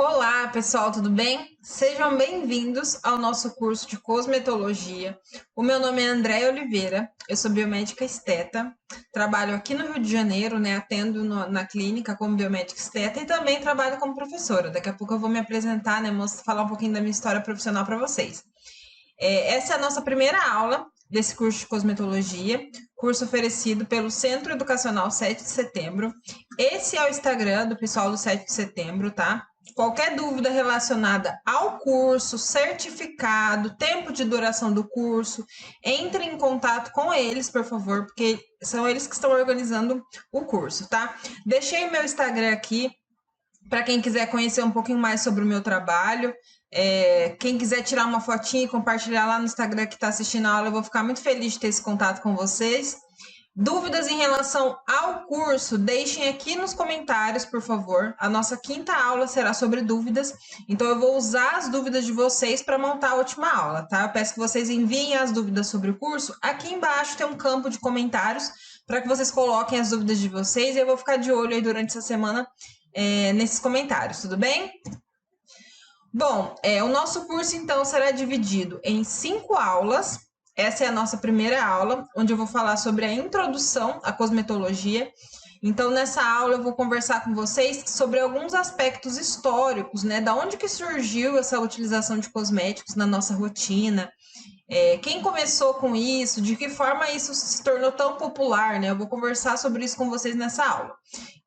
Olá, pessoal, tudo bem? Sejam bem-vindos ao nosso curso de cosmetologia. O meu nome é Andréia Oliveira, eu sou biomédica esteta, trabalho aqui no Rio de Janeiro, né? Atendo na clínica como biomédica esteta e também trabalho como professora. Daqui a pouco eu vou me apresentar, né, falar um pouquinho da minha história profissional para vocês. Essa é a nossa primeira aula desse curso de cosmetologia, curso oferecido pelo Centro Educacional 7 de Setembro. Esse é o Instagram do pessoal do 7 de Setembro, tá? Qualquer dúvida relacionada ao curso, certificado, tempo de duração do curso, entre em contato com eles, por favor, porque são eles que estão organizando o curso, tá? Deixei meu Instagram aqui para quem quiser conhecer um pouquinho mais sobre o meu trabalho. Quem quiser tirar uma fotinha e compartilhar lá no Instagram que está assistindo a aula, eu vou ficar muito feliz de ter esse contato com vocês. Dúvidas em relação ao curso, deixem aqui nos comentários, por favor. A nossa quinta aula será sobre dúvidas, então eu vou usar as dúvidas de vocês para montar a última aula, tá? Eu peço que vocês enviem as dúvidas sobre o curso. Aqui embaixo tem um campo de comentários para que vocês coloquem as dúvidas de vocês e eu vou ficar de olho aí durante essa semana nesses comentários, tudo bem? Bom, o nosso curso então será dividido em 5 aulas. Essa é a nossa primeira aula, onde eu vou falar sobre a introdução à cosmetologia. Então, nessa aula eu vou conversar com vocês sobre alguns aspectos históricos, né? Da onde que surgiu essa utilização de cosméticos na nossa rotina, quem começou com isso, de que forma isso se tornou tão popular, né? Eu vou conversar sobre isso com vocês nessa aula.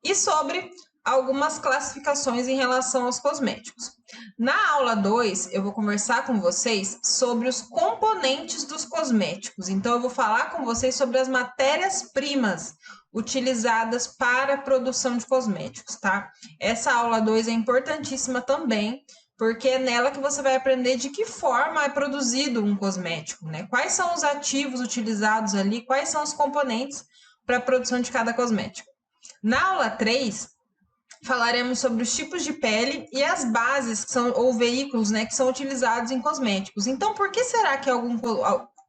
E sobre algumas classificações em relação aos cosméticos. Na aula 2, eu vou conversar com vocês sobre os componentes dos cosméticos. Então, eu vou falar com vocês sobre as matérias-primas utilizadas para a produção de cosméticos, tá? Essa aula 2 é importantíssima também, porque é nela que você vai aprender de que forma é produzido um cosmético, né? Quais são os ativos utilizados ali, quais são os componentes para a produção de cada cosmético. Na aula 3, falaremos sobre os tipos de pele e as bases que são, ou veículos, né, que são utilizados em cosméticos. Então, por que será que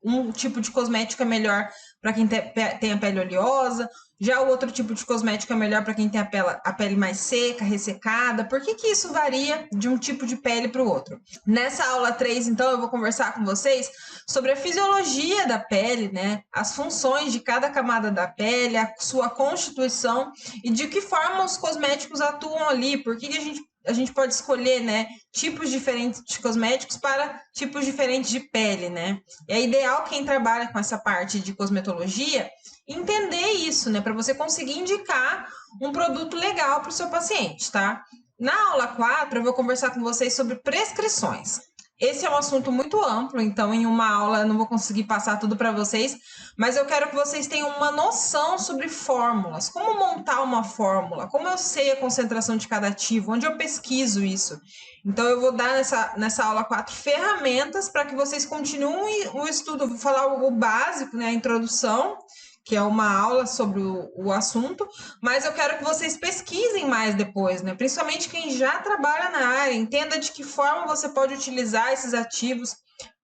um tipo de cosmético é melhor para quem tem a pele oleosa? Já o outro tipo de cosmético é melhor para quem tem a pele mais seca, ressecada? Por que isso varia de um tipo de pele para o outro? Nessa aula 3, então, eu vou conversar com vocês sobre a fisiologia da pele, né? As funções de cada camada da pele, a sua constituição e de que forma os cosméticos atuam ali, por que a gente pode escolher, né, tipos diferentes de cosméticos para tipos diferentes de pele, né? É ideal quem trabalha com essa parte de cosmetologia entender isso, né, para você conseguir indicar um produto legal para o seu paciente, tá? Na aula 4, eu vou conversar com vocês sobre prescrições. Esse é um assunto muito amplo, então em uma aula eu não vou conseguir passar tudo para vocês, mas eu quero que vocês tenham uma noção sobre fórmulas, como montar uma fórmula, como eu sei a concentração de cada ativo, onde eu pesquiso isso. Então eu vou dar nessa aula 4 ferramentas para que vocês continuem o estudo, vou falar o básico, né, a introdução, que é uma aula sobre o assunto, mas eu quero que vocês pesquisem mais depois, né? Principalmente quem já trabalha na área, entenda de que forma você pode utilizar esses ativos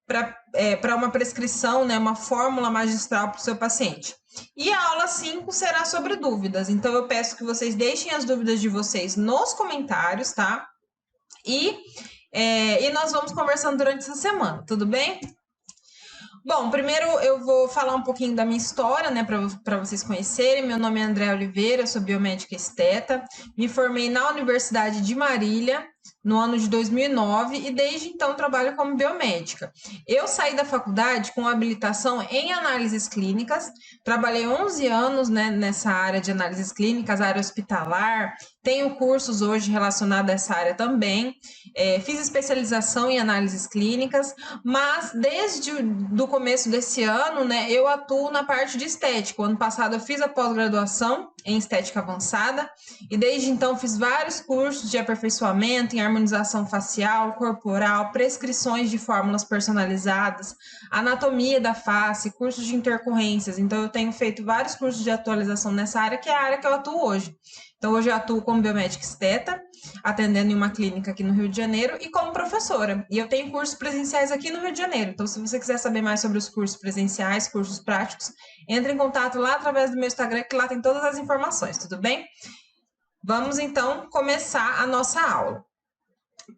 para uma prescrição, né? Uma fórmula magistral para o seu paciente. E a aula 5 será sobre dúvidas, então eu peço que vocês deixem as dúvidas de vocês nos comentários, tá? E nós vamos conversando durante essa semana, tudo bem? Bom, primeiro eu vou falar um pouquinho da minha história, né, para vocês conhecerem. Meu nome é André Oliveira, sou biomédica esteta. Me formei na Universidade de Marília no ano de 2009 e desde então trabalho como biomédica. Eu saí da faculdade com habilitação em análises clínicas, trabalhei 11 anos, né, nessa área de análises clínicas, área hospitalar, tenho cursos hoje relacionados a essa área também, fiz especialização em análises clínicas, mas desde o começo desse ano, né, eu atuo na parte de estética. O ano passado eu fiz a pós-graduação em estética avançada e desde então fiz vários cursos de aperfeiçoamento em harmonização facial, corporal, prescrições de fórmulas personalizadas, anatomia da face, cursos de intercorrências. Então eu tenho feito vários cursos de atualização nessa área, que é a área que eu atuo hoje. Então hoje eu atuo como biomédica esteta, atendendo em uma clínica aqui no Rio de Janeiro e como professora. E eu tenho cursos presenciais aqui no Rio de Janeiro. Então, se você quiser saber mais sobre os cursos presenciais, cursos práticos, entre em contato lá através do meu Instagram, que lá tem todas as informações, tudo bem? Vamos então começar a nossa aula.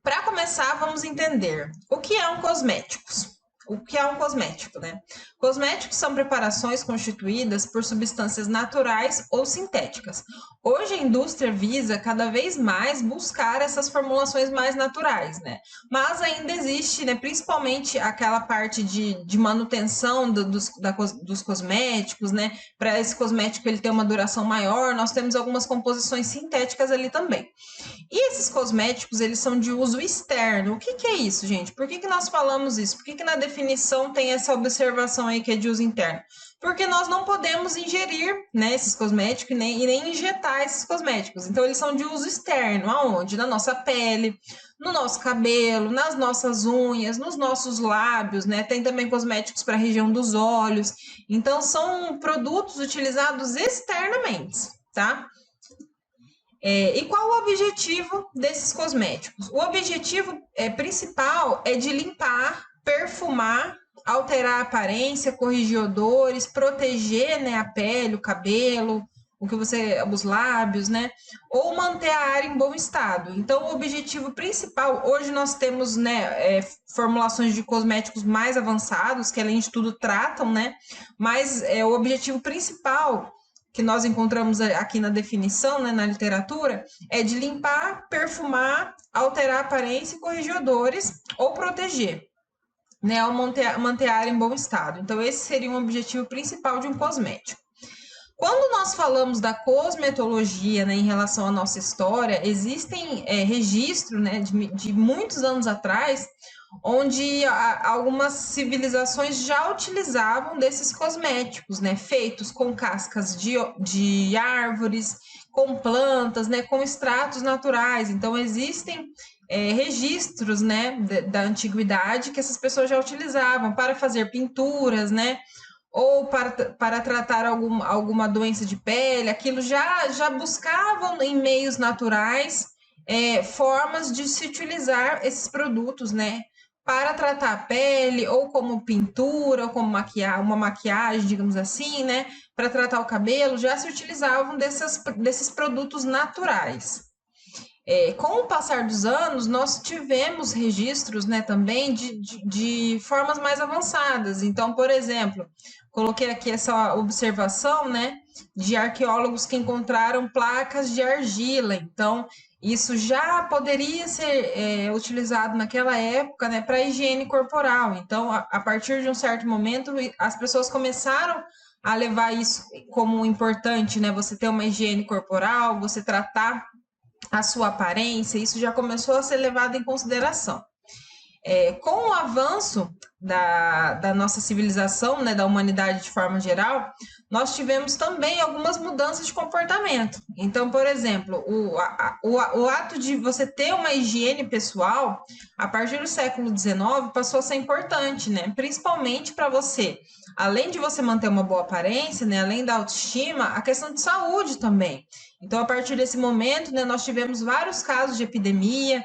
Para começar, vamos entender o que é um cosméticos. O que é um cosmético, né? Cosméticos são preparações constituídas por substâncias naturais ou sintéticas. Hoje a indústria visa cada vez mais buscar essas formulações mais naturais, né? Mas ainda existe, né, principalmente aquela parte de manutenção dos cosméticos, né? Para esse cosmético ele ter uma duração maior, nós temos algumas composições sintéticas ali também. E esses cosméticos, eles são de uso externo. O que que é isso, gente? Por que que nós falamos isso? Por que que na definição tem essa observação aí que é de uso interno? Porque nós não podemos ingerir, né, esses cosméticos e nem injetar esses cosméticos. Então, eles são de uso externo. Aonde? Na nossa pele, no nosso cabelo, nas nossas unhas, nos nossos lábios, né? Tem também cosméticos para a região dos olhos. Então, são produtos utilizados externamente, tá? E qual o objetivo desses cosméticos? O objetivo principal é de limpar, perfumar, alterar a aparência, corrigir odores, proteger, né, a pele, o cabelo, os lábios, né? Ou manter a área em bom estado. Então, o objetivo principal, hoje nós temos, né, formulações de cosméticos mais avançados, que além de tudo tratam, né? Mas o objetivo principal que nós encontramos aqui na definição, né, na literatura, é de limpar, perfumar, alterar a aparência e corrigir odores ou proteger, né, ao manter a área em bom estado. Então, esse seria um objetivo principal de um cosmético. Quando nós falamos da cosmetologia, né, em relação à nossa história, existem registros, né, de muitos anos atrás, onde algumas civilizações já utilizavam desses cosméticos, né, feitos com cascas de árvores, com plantas, né, com extratos naturais. Então, existem registros, né, da antiguidade que essas pessoas já utilizavam para fazer pinturas, né, ou para tratar alguma doença de pele, aquilo já buscavam em meios naturais formas de se utilizar esses produtos, né? Para tratar a pele, ou como pintura, ou como uma maquiagem, digamos assim, né? Para tratar o cabelo, já se utilizavam desses produtos naturais. Com o passar dos anos, nós tivemos registros, né, também de formas mais avançadas. Então, por exemplo, coloquei aqui essa observação, né, de arqueólogos que encontraram placas de argila. Então, isso já poderia ser utilizado naquela época, né, para higiene corporal. Então, a partir de um certo momento, as pessoas começaram a levar isso como importante, né? Você ter uma higiene corporal, você tratar a sua aparência, isso já começou a ser levado em consideração. Com o avanço da nossa civilização, né, da humanidade de forma geral, nós tivemos também algumas mudanças de comportamento. Então, por exemplo, o ato de você ter uma higiene pessoal, a partir do século XIX, passou a ser importante, né? Principalmente para você, além de você manter uma boa aparência, né, além da autoestima, a questão de saúde também. Então, a partir desse momento, né, nós tivemos vários casos de epidemia,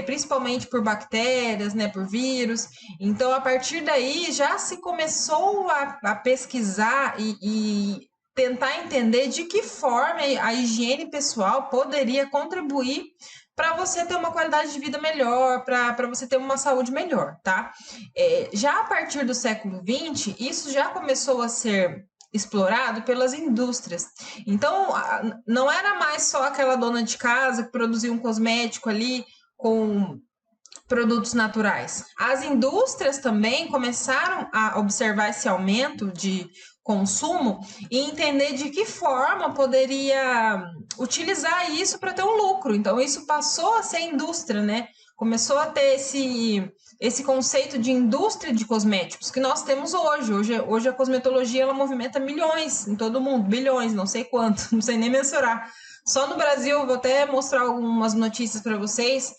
principalmente por bactérias, né, por vírus. Então, a partir daí, já se começou a pesquisar e tentar entender de que forma a higiene pessoal poderia contribuir para você ter uma qualidade de vida melhor, para você ter uma saúde melhor, tá? Já a partir do século XX, isso já começou a ser explorado pelas indústrias. Então, não era mais só aquela dona de casa que produzia um cosmético ali com produtos naturais. As indústrias também começaram a observar esse aumento de consumo e entender de que forma poderia utilizar isso para ter um lucro. Então, isso passou a ser indústria, né? Começou a ter esse conceito de indústria de cosméticos que nós temos hoje. Hoje a cosmetologia ela movimenta milhões em todo o mundo, bilhões, não sei quanto, não sei nem mensurar. Só no Brasil, eu vou até mostrar algumas notícias para vocês.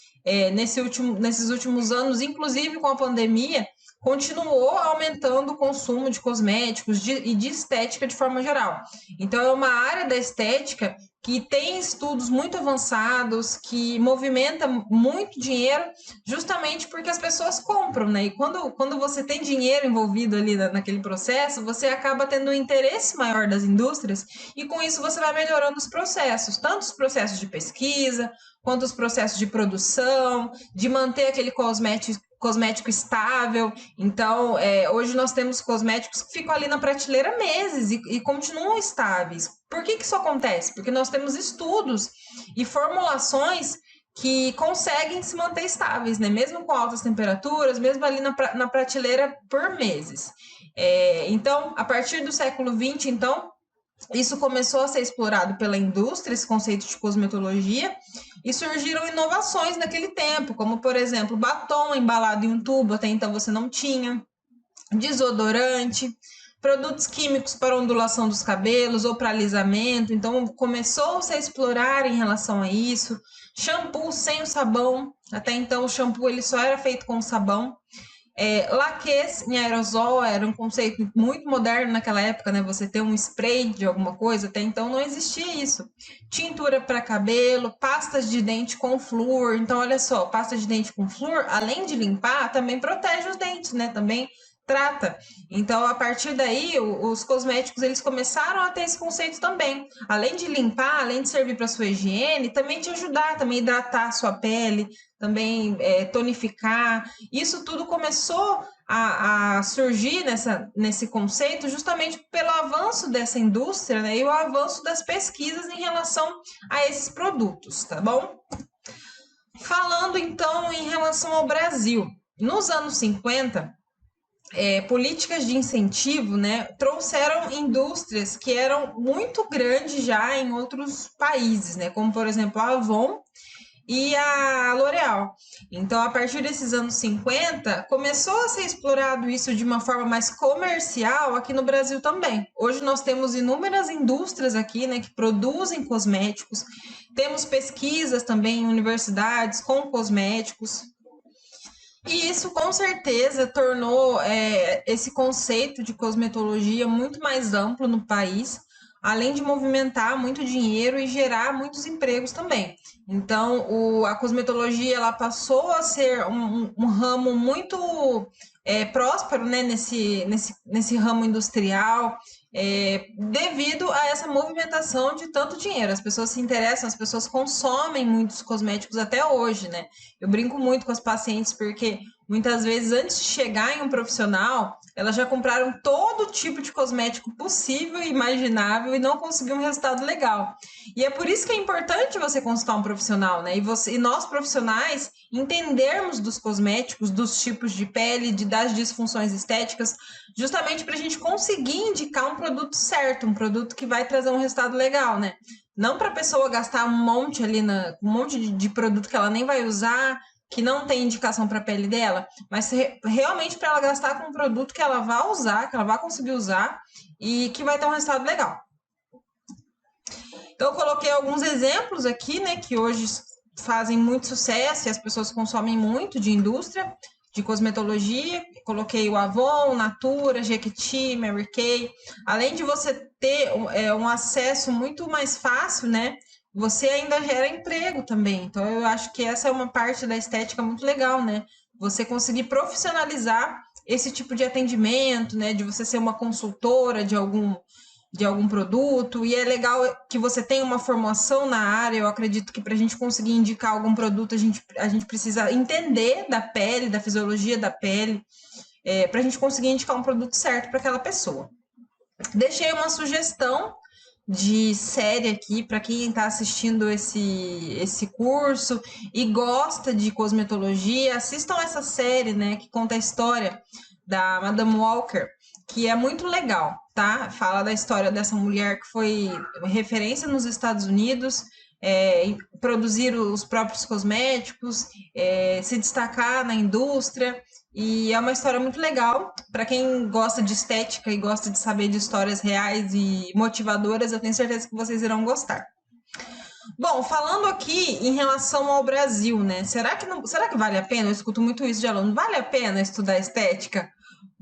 Nesses últimos anos, inclusive com a pandemia, continuou aumentando o consumo de cosméticos e de estética de forma geral. Então, é uma área da estética que tem estudos muito avançados, que movimenta muito dinheiro, justamente porque as pessoas compram, né? E quando você tem dinheiro envolvido ali naquele processo, você acaba tendo um interesse maior das indústrias, e com isso você vai melhorando os processos, tanto os processos de pesquisa, quanto os processos de produção, de manter aquele cosmético estável. Então, hoje nós temos cosméticos que ficam ali na prateleira meses e continuam estáveis. Por que isso acontece? Porque nós temos estudos e formulações que conseguem se manter estáveis, né? Mesmo com altas temperaturas, mesmo ali na prateleira por meses. Então, a partir do século XX, então, isso começou a ser explorado pela indústria, esse conceito de cosmetologia, e surgiram inovações naquele tempo, como, por exemplo, batom embalado em um tubo, até então você não tinha, desodorante, produtos químicos para ondulação dos cabelos ou para alisamento, então começou-se a explorar em relação a isso, shampoo sem o sabão, até então o shampoo ele só era feito com sabão, laques em aerosol era um conceito muito moderno naquela época, né? Você ter um spray de alguma coisa, até então não existia isso. Tintura para cabelo, pastas de dente com flúor. Então, olha só, pasta de dente com flúor, além de limpar, também protege os dentes, né? Também trata. Então, a partir daí, os cosméticos eles começaram a ter esse conceito também. Além de limpar, além de servir para sua higiene, também te ajudar, também hidratar a sua pele, também tonificar. Isso tudo começou a surgir nesse conceito justamente pelo avanço dessa indústria, né, e o avanço das pesquisas em relação a esses produtos, tá bom? Falando então em relação ao Brasil, nos anos 50, políticas de incentivo, né, trouxeram indústrias que eram muito grandes já em outros países, né, como por exemplo a Avon e a L'Oréal. Então, a partir desses anos 50, começou a ser explorado isso de uma forma mais comercial aqui no Brasil também. Hoje nós temos inúmeras indústrias aqui, né, que produzem cosméticos. Temos pesquisas também em universidades com cosméticos. E isso com certeza tornou esse conceito de cosmetologia muito mais amplo no país, além de movimentar muito dinheiro e gerar muitos empregos também. Então, a cosmetologia ela passou a ser um ramo muito próspero, né, nesse ramo industrial, devido a essa movimentação de tanto dinheiro. As pessoas se interessam, as pessoas consomem muitos cosméticos até hoje, né? Eu brinco muito com as pacientes porque muitas vezes, antes de chegar em um profissional, elas já compraram todo tipo de cosmético possível e imaginável e não conseguiram um resultado legal. E é por isso que é importante você consultar um profissional, né? E nós profissionais entendermos dos cosméticos, dos tipos de pele, das disfunções estéticas, justamente para a gente conseguir indicar um produto certo, um produto que vai trazer um resultado legal, né? Não para a pessoa gastar um monte ali, um monte de produto que ela nem vai usar, que não tem indicação para a pele dela, mas realmente para ela gastar com um produto que ela vai usar, que ela vai conseguir usar e que vai ter um resultado legal. Então, eu coloquei alguns exemplos aqui, né, que hoje fazem muito sucesso e as pessoas consomem muito de indústria, de cosmetologia. Coloquei o Avon, Natura, Jequiti, Mary Kay. Além de você ter um acesso muito mais fácil, né, você ainda gera emprego também. Então, eu acho que essa é uma parte da estética muito legal, né? Você conseguir profissionalizar esse tipo de atendimento, né? De você ser uma consultora de algum produto, e é legal que você tenha uma formação na área. Eu acredito que para a gente conseguir indicar algum produto, a gente precisa entender da pele, da fisiologia da pele, para a gente conseguir indicar um produto certo para aquela pessoa. Deixei uma sugestão de série aqui para quem está assistindo esse curso e gosta de cosmetologia. Assistam essa série, né, que conta a história da Madame Walker, que é muito legal, tá? Fala da história dessa mulher que foi referência nos Estados Unidos, produzir os próprios cosméticos, se destacar na indústria. E é uma história muito legal. Para quem gosta de estética e gosta de saber de histórias reais e motivadoras, eu tenho certeza que vocês irão gostar. Bom, falando aqui em relação ao Brasil, né? Será que vale a pena? Eu escuto muito isso de aluno. Vale a pena estudar estética?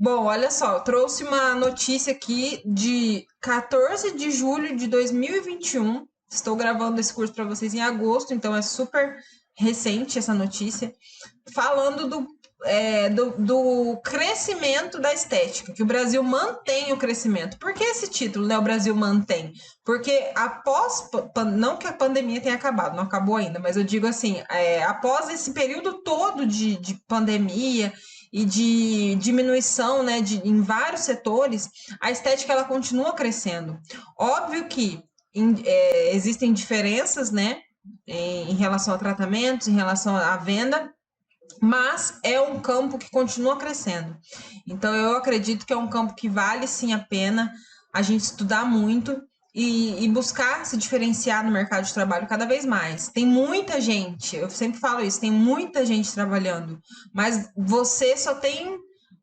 Bom, olha só, eu trouxe uma notícia aqui de 14 de julho de 2021. Estou gravando esse curso para vocês em agosto, então é super recente essa notícia, falando do crescimento da estética, que o Brasil mantém o crescimento. Por que esse título, né? O Brasil mantém? Porque não que a pandemia tenha acabado, não acabou ainda, mas eu digo assim, após esse período todo de pandemia e de diminuição, né, em vários setores, a estética ela continua crescendo. Óbvio que existem diferenças, né, em relação a tratamentos, em relação à venda, mas é um campo que continua crescendo. Então, eu acredito que é um campo que vale sim a pena a gente estudar muito e buscar se diferenciar no mercado de trabalho cada vez mais. Tem muita gente, eu sempre falo isso, tem muita gente trabalhando, mas você só tem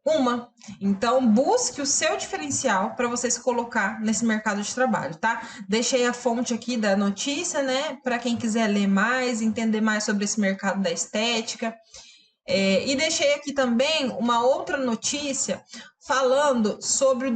uma. Então, busque o seu diferencial para você se colocar nesse mercado de trabalho, tá? Deixei a fonte aqui da notícia, né? Para quem quiser ler mais, entender mais sobre esse mercado da estética. E deixei aqui também uma outra notícia falando sobre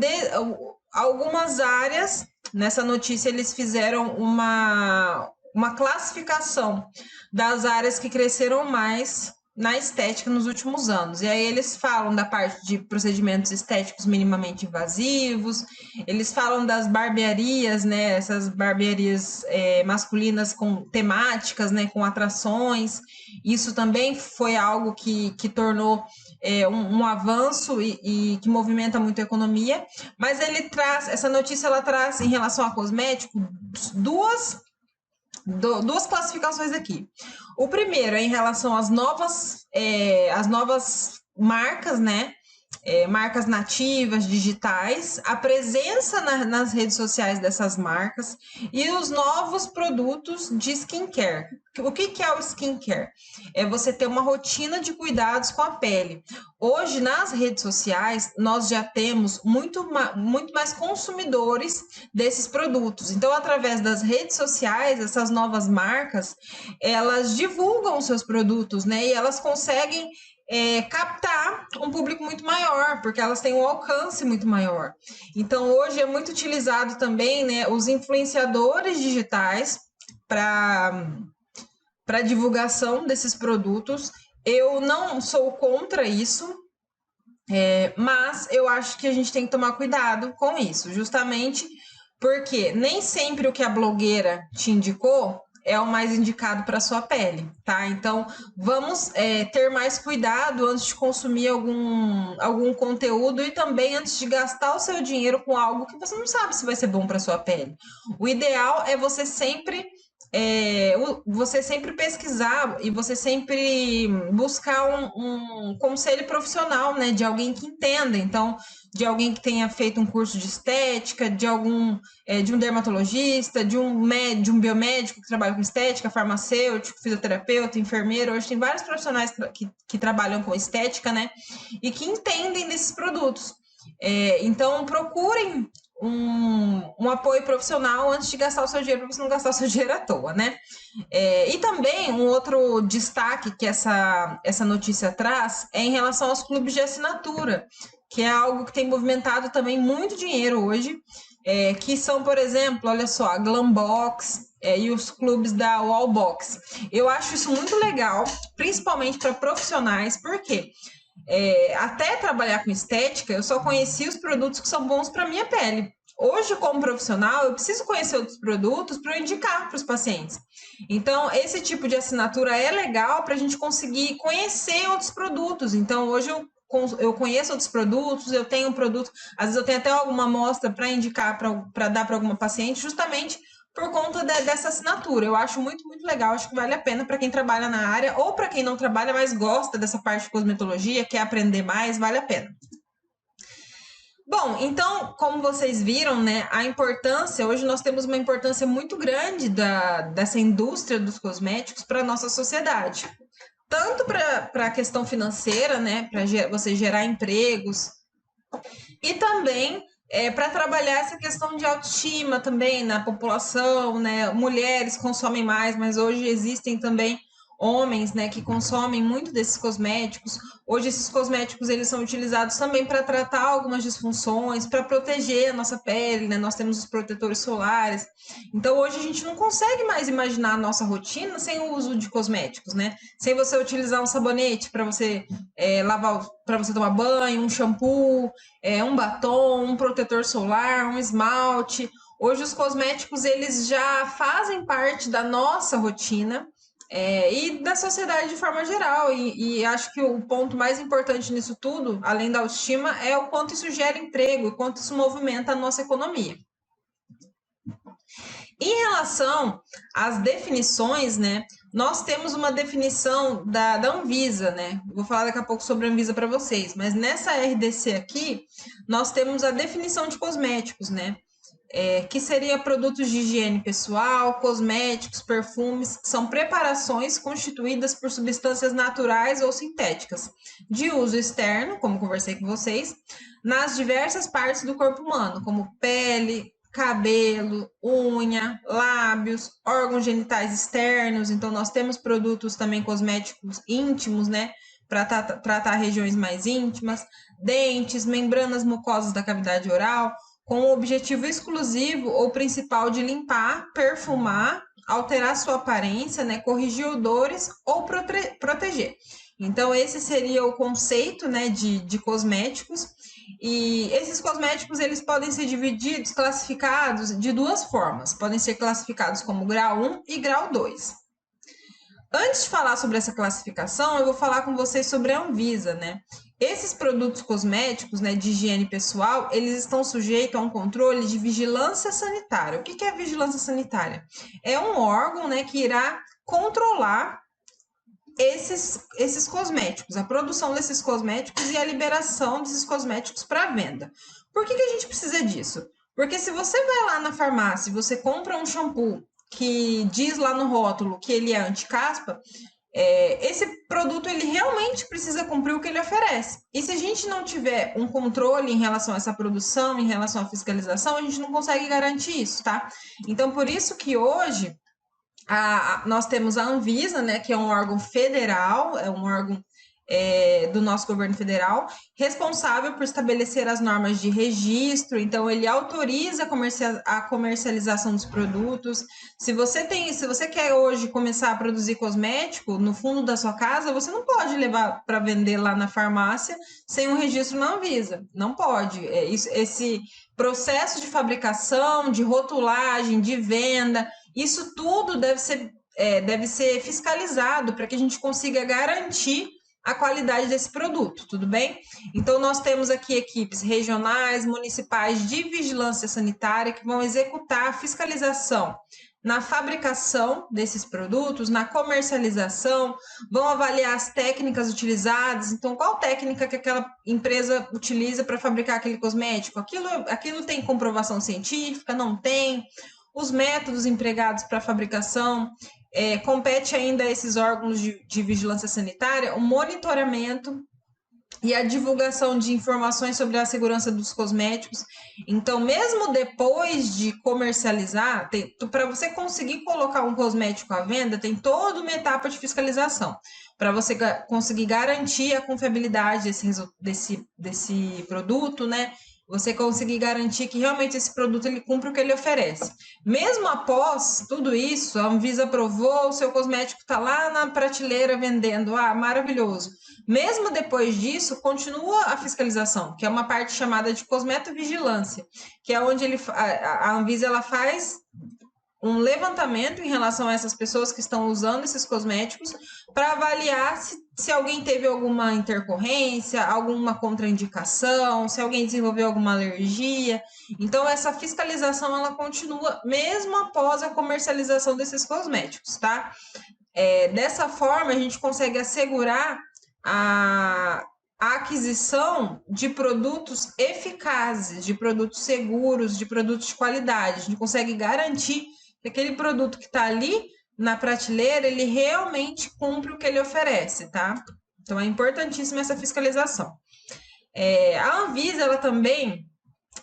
algumas áreas. Nessa notícia, eles fizeram uma classificação das áreas que cresceram mais na estética nos últimos anos. E aí eles falam da parte de procedimentos estéticos minimamente invasivos, eles falam das barbearias, né? Essas barbearias masculinas com temáticas, né? Com atrações. Isso também foi algo que tornou um avanço e que movimenta muito a economia. Mas essa notícia ela traz em relação a cosmético duas classificações aqui. O primeiro é em relação às novas marcas, né? Marcas nativas, digitais, a presença nas redes sociais dessas marcas e os novos produtos de skincare. O que é o skincare? É você ter uma rotina de cuidados com a pele. Hoje, nas redes sociais, nós já temos muito mais consumidores desses produtos. Então, através das redes sociais, essas novas marcas, elas divulgam seus produtos, né? E elas conseguem captar um público muito maior, porque elas têm um alcance muito maior. Então, hoje é muito utilizado também, né, os influenciadores digitais para divulgação desses produtos. Eu não sou contra isso, mas eu acho que a gente tem que tomar cuidado com isso, justamente porque nem sempre o que a blogueira te indicou é o mais indicado para sua pele, tá? Então, vamos ter mais cuidado antes de consumir algum conteúdo e também antes de gastar o seu dinheiro com algo que você não sabe se vai ser bom para sua pele. O ideal é você sempre pesquisar e você sempre buscar um conselho profissional, né, de alguém que entenda. Então, de alguém que tenha feito um curso de estética, de um dermatologista, de um biomédico que trabalha com estética, farmacêutico, fisioterapeuta, enfermeiro. Hoje tem vários profissionais que trabalham com estética, né, e que entendem desses produtos. Então, procurem um apoio profissional antes de gastar o seu dinheiro, para você não gastar o seu dinheiro à toa, né? E também um outro destaque que essa notícia traz é em relação aos clubes de assinatura, que é algo que tem movimentado também muito dinheiro hoje, que são, por exemplo, olha só, a Glambox e os clubes da Wallbox. Eu acho isso muito legal, principalmente para profissionais, porque até trabalhar com estética, eu só conheci os produtos que são bons para minha pele. Hoje, como profissional, eu preciso conhecer outros produtos para eu indicar para os pacientes. Então, esse tipo de assinatura é legal para a gente conseguir conhecer outros produtos. Então, hoje eu conheço outros produtos, eu tenho um produto, às vezes eu tenho até alguma amostra para indicar, para dar para alguma paciente, justamente por conta dessa assinatura. Eu acho muito, muito legal, acho que vale a pena para quem trabalha na área ou para quem não trabalha, mas gosta dessa parte de cosmetologia, quer aprender mais, vale a pena. Bom, então, como vocês viram, né, hoje nós temos uma importância muito grande dessa indústria dos cosméticos para a nossa sociedade. Tanto para a questão financeira, né, para você gerar empregos, e também para trabalhar essa questão de autoestima também na população, né? Mulheres consomem mais, mas hoje existem também homens, né, que consomem muito desses cosméticos. Hoje esses cosméticos eles são utilizados também para tratar algumas disfunções, para proteger a nossa pele, né? Nós temos os protetores solares. Então hoje a gente não consegue mais imaginar a nossa rotina sem o uso de cosméticos, né? Sem você utilizar um sabonete para você lavar, para você tomar banho, um shampoo, um batom, um protetor solar, um esmalte. Hoje os cosméticos eles já fazem parte da nossa rotina e da sociedade de forma geral. E acho que o ponto mais importante nisso tudo, além da autoestima, é o quanto isso gera emprego e quanto isso movimenta a nossa economia. Em relação às definições, né? Nós temos uma definição da Anvisa, né? Vou falar daqui a pouco sobre a Anvisa para vocês, mas nessa RDC aqui, nós temos a definição de cosméticos, né? Que seria produtos de higiene pessoal, cosméticos, perfumes, são preparações constituídas por substâncias naturais ou sintéticas, de uso externo, como conversei com vocês, nas diversas partes do corpo humano, como pele, cabelo, unha, lábios, órgãos genitais externos. Então, nós temos produtos também cosméticos íntimos, né? Para tratar regiões mais íntimas, dentes, membranas mucosas da cavidade oral, com o objetivo exclusivo ou principal de limpar, perfumar, alterar sua aparência, né, corrigir odores ou proteger. Então, esse seria o conceito, né, de cosméticos. E esses cosméticos eles podem ser divididos, classificados de duas formas. Podem ser classificados como grau 1 e grau 2. Antes de falar sobre essa classificação, eu vou falar com vocês sobre a Anvisa, né? Esses produtos cosméticos, né, de higiene pessoal, eles estão sujeitos a um controle de vigilância sanitária. O que é vigilância sanitária? É um órgão, né, que irá controlar esses cosméticos, a produção desses cosméticos e a liberação desses cosméticos para venda. Por que a gente precisa disso? Porque se você vai lá na farmácia e você compra um shampoo que diz lá no rótulo que ele é anti-caspa, esse produto ele realmente precisa cumprir o que ele oferece. E se a gente não tiver um controle em relação a essa produção, em relação à fiscalização, a gente não consegue garantir isso, tá? Então, por isso que hoje nós temos a Anvisa, né, que é um órgão federal, é um órgão do nosso governo federal, responsável por estabelecer as normas de registro. Então, ele autoriza a comercialização dos produtos. Se você quer hoje começar a produzir cosmético no fundo da sua casa, você não pode levar para vender lá na farmácia sem um registro na Anvisa. Não pode. Esse processo de fabricação, de rotulagem, de venda, isso tudo deve ser fiscalizado para que a gente consiga garantir a qualidade desse produto, tudo bem? Então, nós temos aqui equipes regionais, municipais de vigilância sanitária que vão executar a fiscalização na fabricação desses produtos, na comercialização, vão avaliar as técnicas utilizadas. Então, qual técnica que aquela empresa utiliza para fabricar aquele cosmético? Aquilo tem comprovação científica? Não tem? Os métodos empregados para a fabricação, compete ainda a esses órgãos de vigilância sanitária o monitoramento e a divulgação de informações sobre a segurança dos cosméticos. Então, mesmo depois de comercializar, para você conseguir colocar um cosmético à venda, tem toda uma etapa de fiscalização, para você conseguir garantir a confiabilidade desse produto, né? Você conseguir garantir que realmente esse produto ele cumpre o que ele oferece. Mesmo após tudo isso, a Anvisa aprovou, o seu cosmético está lá na prateleira vendendo, maravilhoso. Mesmo depois disso, continua a fiscalização, que é uma parte chamada de cosmetovigilância, que é onde a Anvisa ela faz um levantamento em relação a essas pessoas que estão usando esses cosméticos para avaliar se alguém teve alguma intercorrência, alguma contraindicação, se alguém desenvolveu alguma alergia. Então, essa fiscalização ela continua mesmo após a comercialização desses cosméticos, tá? Dessa forma, a gente consegue assegurar a aquisição de produtos eficazes, de produtos seguros, de produtos de qualidade. A gente consegue garantir que aquele produto que está ali na prateleira, ele realmente cumpre o que ele oferece, tá? Então, é importantíssima essa fiscalização. A Anvisa, ela também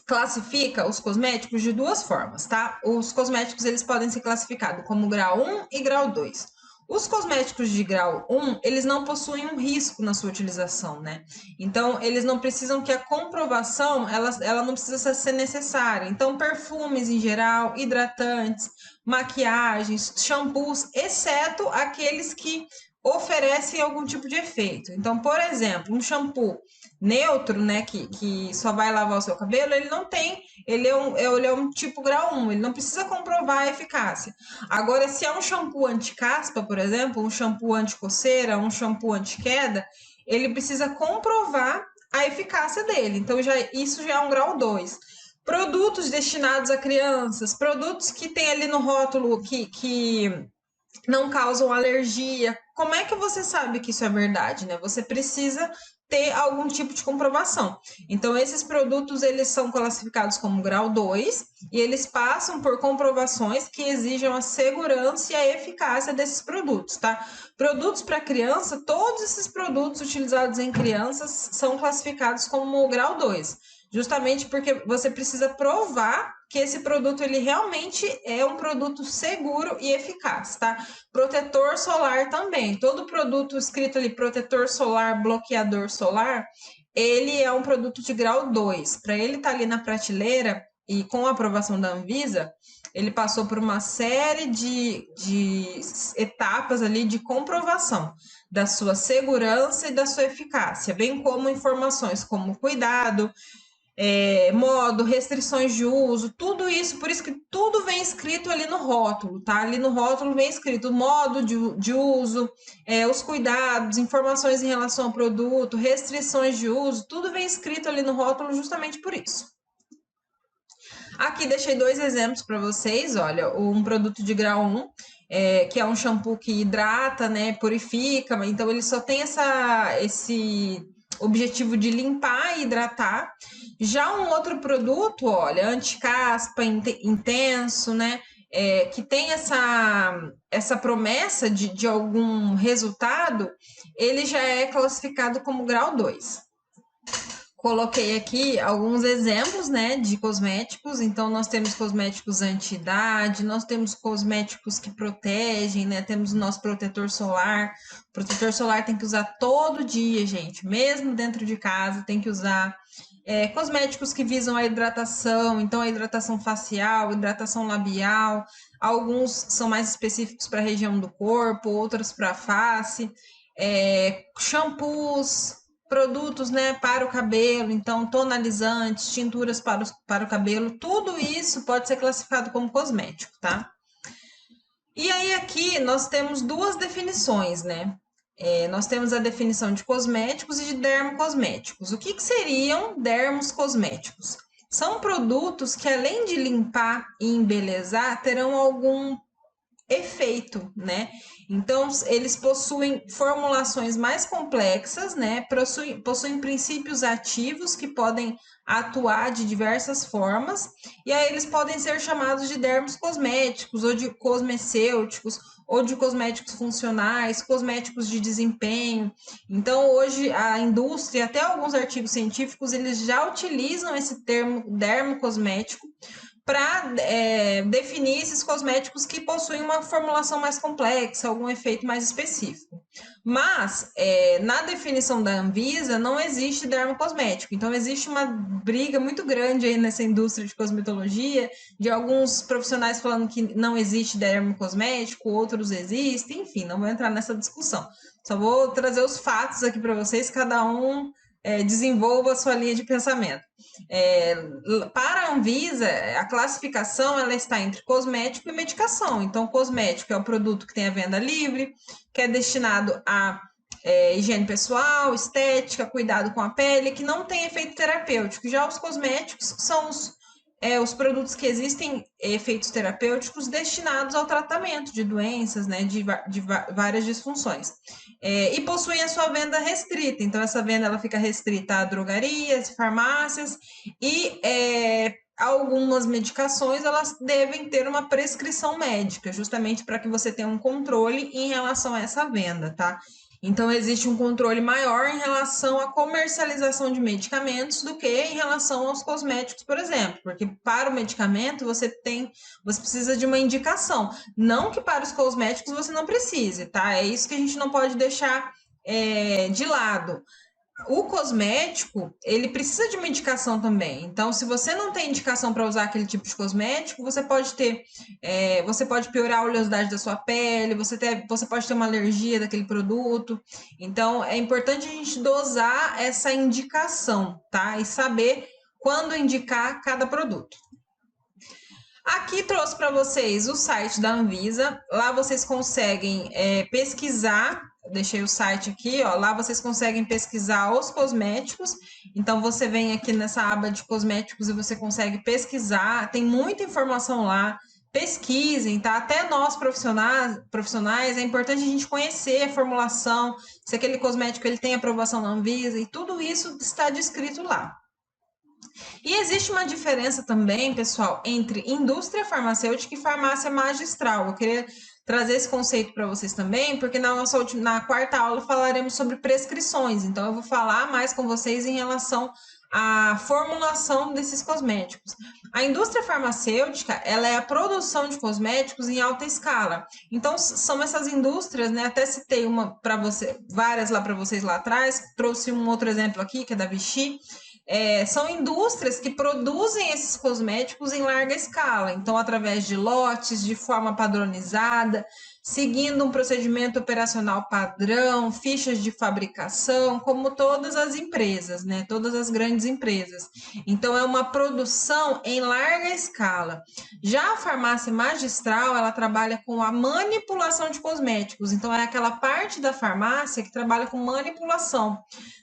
classifica os cosméticos de duas formas, tá? Os cosméticos, eles podem ser classificados como grau 1 e grau 2. Os cosméticos de grau 1, eles não possuem um risco na sua utilização, né? Então, eles não precisam que a comprovação, ela não precisa ser necessária. Então, perfumes em geral, hidratantes, maquiagens, shampoos, exceto aqueles que oferecem algum tipo de efeito. Então, por exemplo, um shampoo neutro, né, que só vai lavar o seu cabelo, ele não tem, ele é um tipo grau 1, ele não precisa comprovar a eficácia. Agora, se é um shampoo anti-caspa, por exemplo, um shampoo anti-coceira, um shampoo anti-queda, ele precisa comprovar a eficácia dele. Então, isso já é um grau 2. Produtos destinados a crianças, produtos que tem ali no rótulo que não causam alergia. Como é que você sabe que isso é verdade, né? Você precisa ter algum tipo de comprovação. Então, esses produtos, eles são classificados como grau 2 e eles passam por comprovações que exijam a segurança e a eficácia desses produtos, tá? Produtos para criança, todos esses produtos utilizados em crianças são classificados como grau 2, justamente porque você precisa provar que esse produto ele realmente é um produto seguro e eficaz, tá? Protetor solar também. Todo produto escrito ali protetor solar, bloqueador solar, ele é um produto de grau 2. Para ele estar ali na prateleira e com a aprovação da Anvisa, ele passou por uma série de etapas ali de comprovação da sua segurança e da sua eficácia, bem como informações como cuidado, modo, restrições de uso, tudo isso, por isso que tudo vem escrito ali no rótulo, tá? Ali no rótulo vem escrito o modo de uso, os cuidados, informações em relação ao produto, restrições de uso, tudo vem escrito ali no rótulo justamente por isso. Aqui deixei 2 exemplos para vocês, olha, um produto de grau 1, que é um shampoo que hidrata, né, purifica, então ele só tem esse objetivo de limpar e hidratar. Já um outro produto, olha, anti-caspa intenso, né, que tem essa promessa de algum resultado, ele já é classificado como grau 2. Coloquei aqui alguns exemplos, né, de cosméticos. Então, nós temos cosméticos anti-idade, nós temos cosméticos que protegem, né? Temos o nosso protetor solar. O protetor solar tem que usar todo dia, gente, mesmo dentro de casa, tem que usar. Cosméticos que visam a hidratação, então a hidratação facial, hidratação labial. Alguns são mais específicos para a região do corpo, outros para a face. Shampoos, produtos, né, para o cabelo, então tonalizantes, tinturas para o cabelo, tudo isso pode ser classificado como cosmético, tá? E aí aqui nós temos 2 definições, né? Nós temos a definição de cosméticos e de dermocosméticos. O que seriam dermos cosméticos? São produtos que, além de limpar e embelezar, terão algum efeito, né? Então, eles possuem formulações mais complexas, né? Possuem princípios ativos que podem atuar de diversas formas, e aí eles podem ser chamados de dermos cosméticos, ou de cosmecêuticos, ou de cosméticos funcionais, cosméticos de desempenho. Então, hoje, a indústria, até alguns artigos científicos, eles já utilizam esse termo dermocosmético para definir esses cosméticos que possuem uma formulação mais complexa, algum efeito mais específico. Mas, na definição da Anvisa, não existe dermocosmético. Então, existe uma briga muito grande aí nessa indústria de cosmetologia, de alguns profissionais falando que não existe dermocosmético, outros existem, enfim, não vou entrar nessa discussão. Só vou trazer os fatos aqui para vocês, cada um desenvolva a sua linha de pensamento. Para a Anvisa, a classificação ela está entre cosmético e medicação. Então, cosmético é o produto que tem a venda livre, que é destinado a higiene pessoal, estética, cuidado com a pele, que não tem efeito terapêutico. Já os cosméticos são os produtos que existem efeitos terapêuticos destinados ao tratamento de doenças, né, de várias disfunções. E possuem a sua venda restrita, então essa venda ela fica restrita a drogarias, farmácias e algumas medicações elas devem ter uma prescrição médica, justamente para que você tenha um controle em relação a essa venda, tá? Então, existe um controle maior em relação à comercialização de medicamentos do que em relação aos cosméticos, por exemplo, porque para o medicamento você precisa de uma indicação. Não que para os cosméticos você não precise, tá? É isso que a gente não pode deixar de lado. O cosmético, ele precisa de uma indicação também. Então, se você não tem indicação para usar aquele tipo de cosmético, você pode piorar a oleosidade da sua pele, você pode ter uma alergia daquele produto. Então, é importante a gente dosar essa indicação, tá? E saber quando indicar cada produto. Aqui trouxe para vocês o site da Anvisa. Lá vocês conseguem pesquisar. Deixei o site aqui, ó. Lá vocês conseguem pesquisar os cosméticos. Então você vem aqui nessa aba de cosméticos e você consegue pesquisar. Tem muita informação lá. Pesquisem, tá? Até nós profissionais é importante a gente conhecer a formulação, se aquele cosmético ele tem aprovação na Anvisa e tudo isso está descrito lá. E existe uma diferença também, pessoal, entre indústria farmacêutica e farmácia magistral. Eu queria trazer esse conceito para vocês também, porque na quarta aula falaremos sobre prescrições. Então, eu vou falar mais com vocês em relação à formulação desses cosméticos. A indústria farmacêutica, ela é a produção de cosméticos em alta escala. Então, são essas indústrias, né? Até citei várias lá para vocês lá atrás, trouxe um outro exemplo aqui, que é da Vichy. São indústrias que produzem esses cosméticos em larga escala, então, através de lotes, de forma padronizada, seguindo um procedimento operacional padrão, fichas de fabricação, como todas as empresas, né? Todas as grandes empresas. Então, é uma produção em larga escala. Já a farmácia magistral, ela trabalha com a manipulação de cosméticos, então, é aquela parte da farmácia que trabalha com manipulação.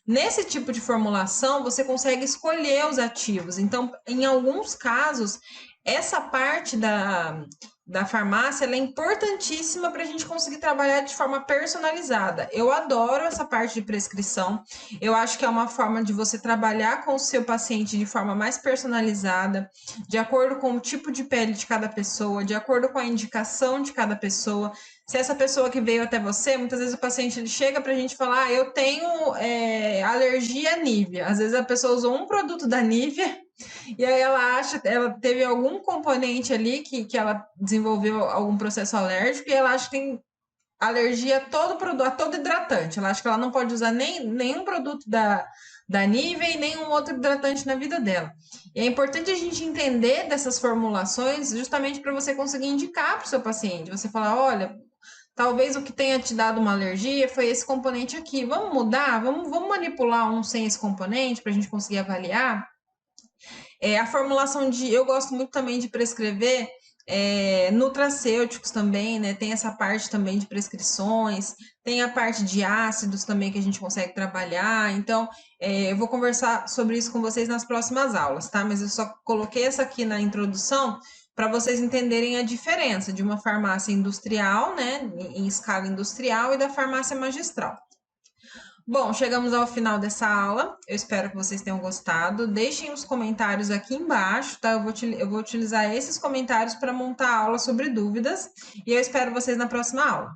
Nesse tipo de formulação, você consegue escolher os ativos. Então, em alguns casos, essa parte da farmácia ela é importantíssima para a gente conseguir trabalhar de forma personalizada. Eu adoro essa parte de prescrição. Eu acho que é uma forma de você trabalhar com o seu paciente de forma mais personalizada, de acordo com o tipo de pele de cada pessoa, de acordo com a indicação de cada pessoa. Se essa pessoa que veio até você, muitas vezes o paciente ele chega para a gente falar, eu tenho alergia à Nivea. Às vezes a pessoa usou um produto da Nivea e aí ela teve algum componente ali que ela desenvolveu algum processo alérgico e ela acha que tem alergia a todo produto, a todo hidratante. Ela acha que ela não pode usar nenhum produto da Nivea e nenhum outro hidratante na vida dela. E é importante a gente entender dessas formulações justamente para você conseguir indicar para o seu paciente. Você falar, olha, talvez o que tenha te dado uma alergia foi esse componente aqui. Vamos mudar? Vamos manipular um sem esse componente para a gente conseguir avaliar? A formulação eu gosto muito também de prescrever nutracêuticos também, né? Tem essa parte também de prescrições, tem a parte de ácidos também que a gente consegue trabalhar. Então, eu vou conversar sobre isso com vocês nas próximas aulas, tá? Mas eu só coloquei essa aqui na introdução para vocês entenderem a diferença de uma farmácia industrial, né, em escala industrial, e da farmácia magistral. Bom, chegamos ao final dessa aula. Eu espero que vocês tenham gostado. Deixem os comentários aqui embaixo, tá? Eu vou utilizar esses comentários para montar a aula sobre dúvidas e eu espero vocês na próxima aula.